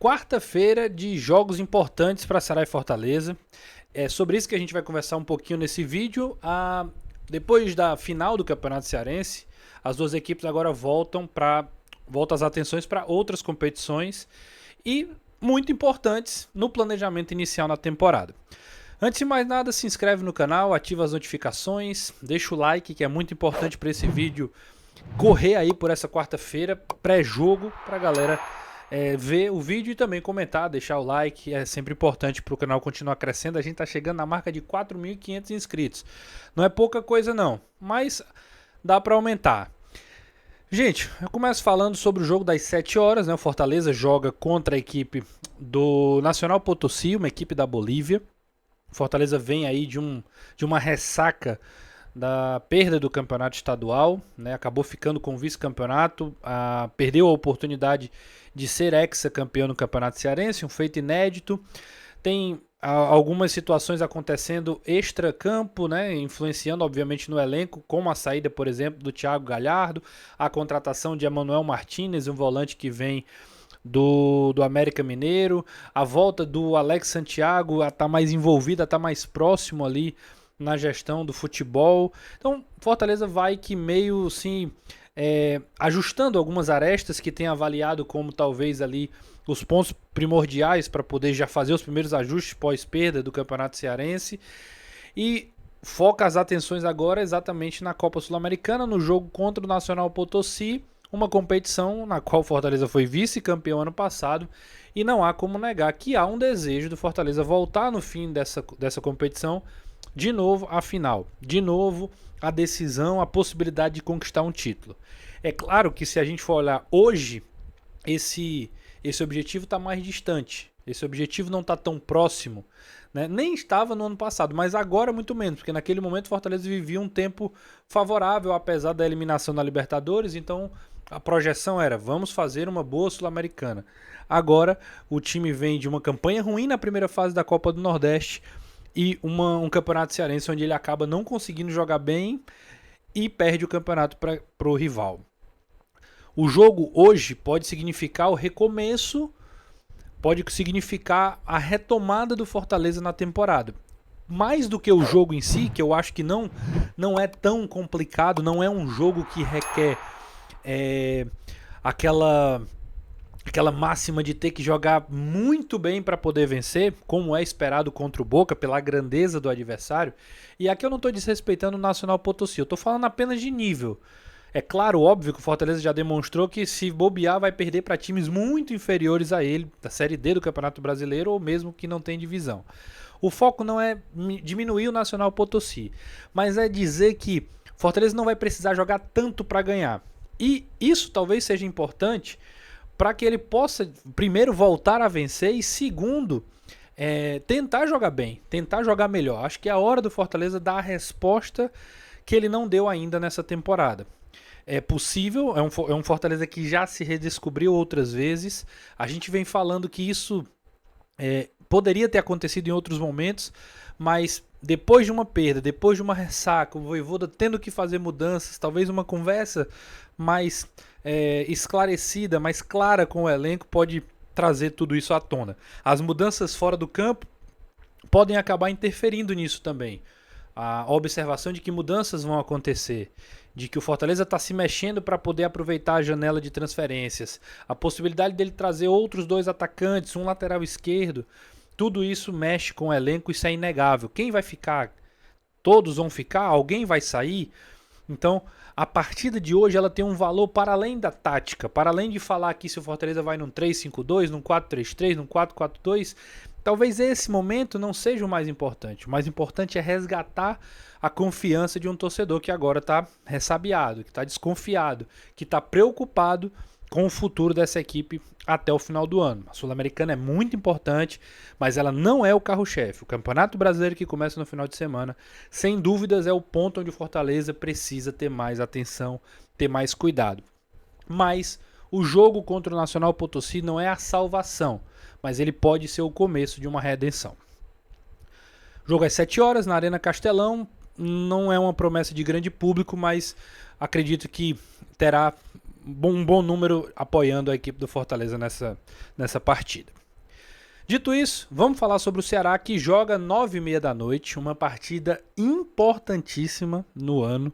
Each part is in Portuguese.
quarta-feira de jogos importantes para Ceará e Fortaleza. É sobre isso que a gente vai conversar um pouquinho nesse vídeo. Depois da final do Campeonato Cearense, as duas equipes agora voltam as atenções para outras competições e muito importantes no planejamento inicial na temporada. Antes de mais nada, se inscreve no canal, ativa as notificações, deixa o like, que é muito importante para esse vídeo correr aí por essa quarta-feira, pré-jogo, para a galera ver o vídeo e também comentar, deixar o like. É sempre importante para o canal continuar crescendo. A gente está chegando na marca de 4.500 inscritos. Não é pouca coisa não, mas dá para aumentar. Gente, eu começo falando sobre o jogo das 7 horas, né? O Fortaleza joga contra a equipe do Nacional Potosí, uma equipe da Bolívia. O Fortaleza vem aí de uma ressaca da perda do campeonato estadual, né? Acabou ficando com o vice-campeonato, perdeu a oportunidade de ser ex-campeão no Campeonato Cearense, um feito inédito. Tem algumas situações acontecendo extra-campo, né? Influenciando obviamente no elenco, como a saída, por exemplo, do Thiago Galhardo, a contratação de Emanuel Martinez, um volante que vem do América Mineiro, a volta do Alex Santiago a estar mais envolvido, a estar mais próximo ali na gestão do futebol. Então, Fortaleza vai que meio assim, ajustando algumas arestas que tem avaliado como talvez ali os pontos primordiais para poder já fazer os primeiros ajustes pós-perda do Campeonato Cearense e foca as atenções agora exatamente na Copa Sul-Americana, no jogo contra o Nacional Potosí, uma competição na qual o Fortaleza foi vice-campeão ano passado e não há como negar que há um desejo do Fortaleza voltar no fim dessa competição de novo a final, de novo a decisão, a possibilidade de conquistar um título. É claro que se a gente for olhar hoje, esse objetivo está mais distante, esse objetivo não está tão próximo, né? Nem estava no ano passado, mas agora muito menos, porque naquele momento o Fortaleza vivia um tempo favorável, apesar da eliminação na Libertadores, então a projeção era, vamos fazer uma boa Sul-Americana. Agora o time vem de uma campanha ruim na primeira fase da Copa do Nordeste, e um campeonato cearense onde ele acaba não conseguindo jogar bem e perde o campeonato para o rival. O jogo hoje pode significar o recomeço, pode significar a retomada do Fortaleza na temporada. Mais do que o jogo em si, que eu acho que não é tão complicado, não é um jogo que requer aquela máxima de ter que jogar muito bem para poder vencer, como é esperado contra o Boca, pela grandeza do adversário. E aqui eu não estou desrespeitando o Nacional Potosí, eu estou falando apenas de nível. É claro, óbvio que o Fortaleza já demonstrou que se bobear vai perder para times muito inferiores a ele, da Série D do Campeonato Brasileiro ou mesmo que não tem divisão. O foco não é diminuir o Nacional Potosí, mas é dizer que o Fortaleza não vai precisar jogar tanto para ganhar. E isso talvez seja importante para que ele possa, primeiro, voltar a vencer e, segundo, tentar jogar bem, tentar jogar melhor. Acho que é a hora do Fortaleza dar a resposta que ele não deu ainda nessa temporada. É possível, é um Fortaleza que já se redescobriu outras vezes. A gente vem falando que isso poderia ter acontecido em outros momentos, mas depois de uma perda, depois de uma ressaca, o Vojvoda tendo que fazer mudanças, talvez uma conversa mais esclarecida, mais clara com o elenco, pode trazer tudo isso à tona. As mudanças fora do campo podem acabar interferindo nisso também. A observação de que mudanças vão acontecer, de que o Fortaleza está se mexendo para poder aproveitar a janela de transferências, a possibilidade dele trazer outros 2 atacantes, um lateral esquerdo, tudo isso mexe com o elenco, isso é inegável. Quem vai ficar? Todos vão ficar? Alguém vai sair? Então, a partida de hoje ela tem um valor para além da tática, para além de falar aqui se o Fortaleza vai num 3-5-2, num 4-3-3, num 4-4-2, talvez esse momento não seja o mais importante. O mais importante é resgatar a confiança de um torcedor que agora está ressabiado, que está desconfiado, que está preocupado com o futuro dessa equipe até o final do ano. A Sul-Americana é muito importante, mas ela não é o carro-chefe. O Campeonato Brasileiro que começa no final de semana, sem dúvidas, é o ponto onde o Fortaleza precisa ter mais atenção, ter mais cuidado. Mas o jogo contra o Nacional Potosí não é a salvação, mas ele pode ser o começo de uma redenção. Jogo às 7 horas na Arena Castelão, não é uma promessa de grande público, mas acredito que terá um bom número apoiando a equipe do Fortaleza nessa partida. Dito isso, vamos falar sobre o Ceará, que joga 9h30 da noite, uma partida importantíssima no ano,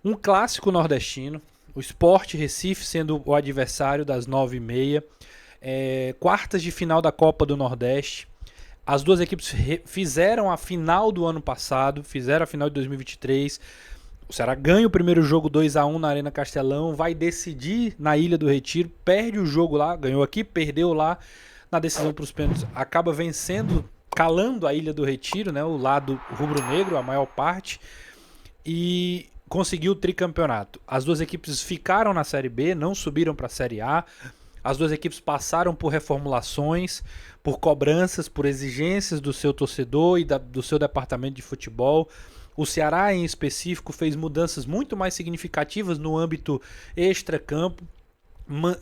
um clássico nordestino, o Sport Recife sendo o adversário das 9h30, quartas de final da Copa do Nordeste. As duas equipes fizeram a final do ano passado, fizeram a final de 2023. O Ceará ganha o primeiro jogo 2-1 na Arena Castelão, vai decidir na Ilha do Retiro, perde o jogo lá, ganhou aqui, perdeu lá, na decisão para os pênaltis, acaba vencendo, calando a Ilha do Retiro, né, o lado rubro-negro, a maior parte, e conseguiu o tricampeonato. As duas equipes ficaram na Série B, não subiram para a Série A. As duas equipes passaram por reformulações, por cobranças, por exigências do seu torcedor e do seu departamento de futebol. O Ceará, em específico, fez mudanças muito mais significativas no âmbito extra-campo.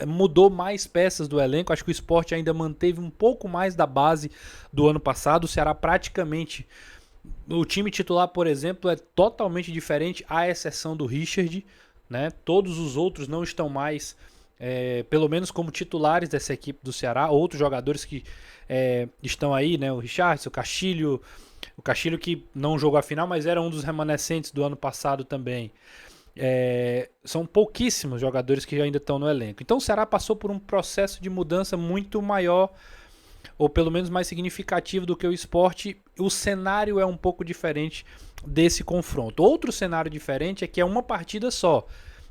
Mudou mais peças do elenco. Acho que o Sport ainda manteve um pouco mais da base do ano passado. O Ceará praticamente... O time titular, por exemplo, é totalmente diferente, à exceção do Richard, né? Todos os outros não estão mais, pelo menos como titulares dessa equipe do Ceará. Outros jogadores que estão aí, né? O Richard, o Castilho que não jogou a final, mas era um dos remanescentes do ano passado também. São pouquíssimos jogadores que ainda estão no elenco. Então o Ceará passou por um processo de mudança muito maior, ou pelo menos mais significativo do que o Sport. O cenário é um pouco diferente desse confronto. Outro cenário diferente é que é uma partida só.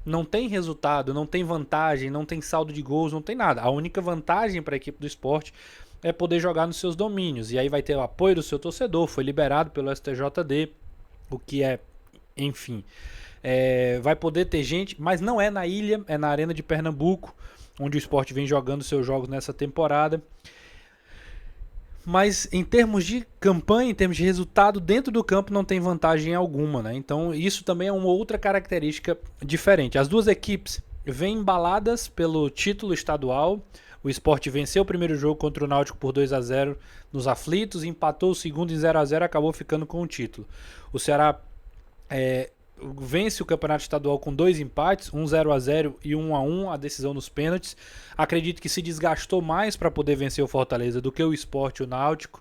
Não tem resultado, não tem vantagem, não tem saldo de gols, não tem nada. A única vantagem para a equipe do Sport é poder jogar nos seus domínios. E aí vai ter o apoio do seu torcedor, foi liberado pelo STJD, o que enfim, vai poder ter gente, mas não é na ilha, é na Arena de Pernambuco, onde o Sport vem jogando seus jogos nessa temporada. Mas em termos de campanha, em termos de resultado, dentro do campo não tem vantagem alguma, né? Então isso também é uma outra característica diferente. As duas equipes vêm embaladas pelo título estadual. O Sport venceu o primeiro jogo contra o Náutico por 2-0 nos aflitos, empatou o segundo em 0-0 e acabou ficando com o título. O Ceará vence o campeonato estadual com 2 empates, um 0-0 e 1-1, a decisão nos pênaltis. Acredito que se desgastou mais para poder vencer o Fortaleza do que o Sport e o Náutico,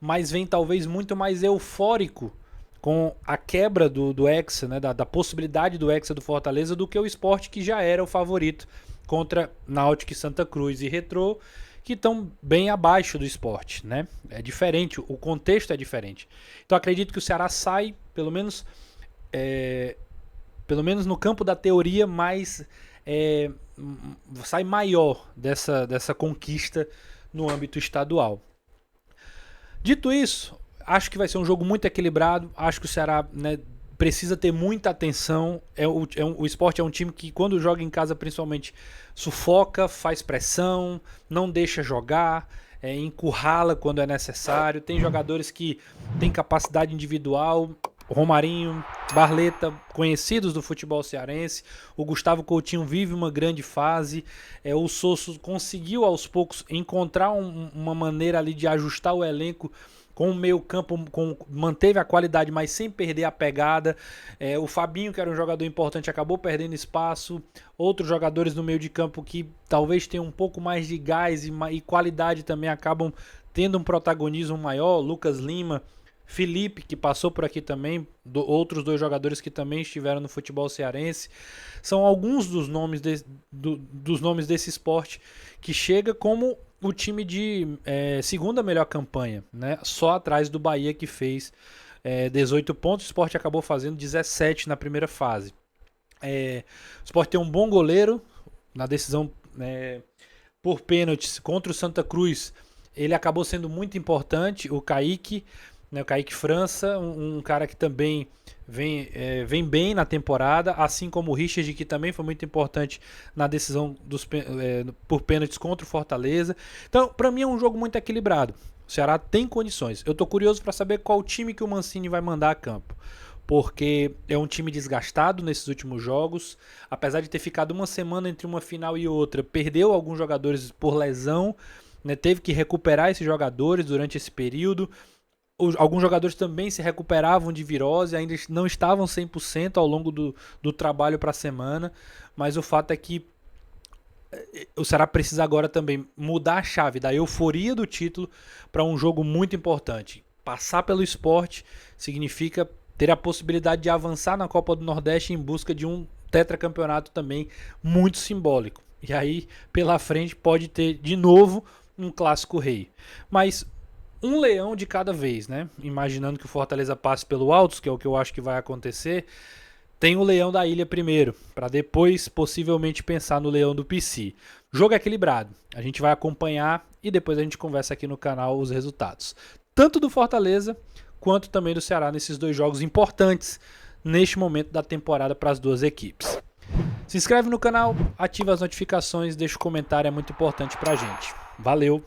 mas vem talvez muito mais eufórico com a quebra do Hexa, né, da possibilidade do Hexa do Fortaleza, do que o Sport, que já era o favorito contra Náutico e Santa Cruz e Retrô, que estão bem abaixo do Sport, né? É diferente, o contexto é diferente. Então acredito que o Ceará sai, pelo menos no campo da teoria, mais sai maior dessa conquista no âmbito estadual. Dito isso, acho que vai ser um jogo muito equilibrado. Acho que o Ceará, né, precisa ter muita atenção. O Sport é um time que, quando joga em casa, principalmente, sufoca, faz pressão, não deixa jogar, encurrala quando é necessário. Tem jogadores que têm capacidade individual. Romarinho, Barleta, conhecidos do futebol cearense. O Gustavo Coutinho vive uma grande fase. O Sosso conseguiu aos poucos encontrar uma maneira ali de ajustar o elenco com o meio campo, manteve a qualidade, mas sem perder a pegada. O Fabinho, que era um jogador importante, acabou perdendo espaço. Outros jogadores no meio de campo que talvez tenham um pouco mais de gás e qualidade também acabam tendo um protagonismo maior. Lucas Lima, Felipe, que passou por aqui também, outros 2 jogadores que também estiveram no futebol cearense. São alguns dos nomes desse esporte que chega como o time de segunda melhor campanha, né? Só atrás do Bahia, que fez 18 pontos. O Sport acabou fazendo 17 na primeira fase. O Sport tem um bom goleiro na decisão por pênaltis contra o Santa Cruz. Ele acabou sendo muito importante, o Kaique, né, o Kaique França, um cara que também vem bem na temporada, assim como o Richard, que também foi muito importante na decisão por pênaltis contra o Fortaleza. Então, para mim é um jogo muito equilibrado. O Ceará tem condições. Eu tô curioso para saber qual time que o Mancini vai mandar a campo, porque é um time desgastado nesses últimos jogos. Apesar de ter ficado uma semana entre uma final e outra, perdeu alguns jogadores por lesão, né, teve que recuperar esses jogadores durante esse período. Alguns jogadores também se recuperavam de virose, ainda não estavam 100% ao longo do trabalho para a semana, mas o fato é que o Ceará precisa agora também mudar a chave da euforia do título para um jogo muito importante. Passar pelo Sport significa ter a possibilidade de avançar na Copa do Nordeste em busca de um tetracampeonato também muito simbólico. E aí, pela frente, pode ter de novo um clássico rei. Mas um leão de cada vez, né? Imaginando que o Fortaleza passe pelo Altos, que é o que eu acho que vai acontecer. Tem o Leão da Ilha primeiro, para depois possivelmente pensar no Leão do PC. Jogo equilibrado. A gente vai acompanhar e depois a gente conversa aqui no canal os resultados. Tanto do Fortaleza quanto também do Ceará nesses dois jogos importantes neste momento da temporada para as duas equipes. Se inscreve no canal, ativa as notificações, deixa o comentário, é muito importante para a gente. Valeu!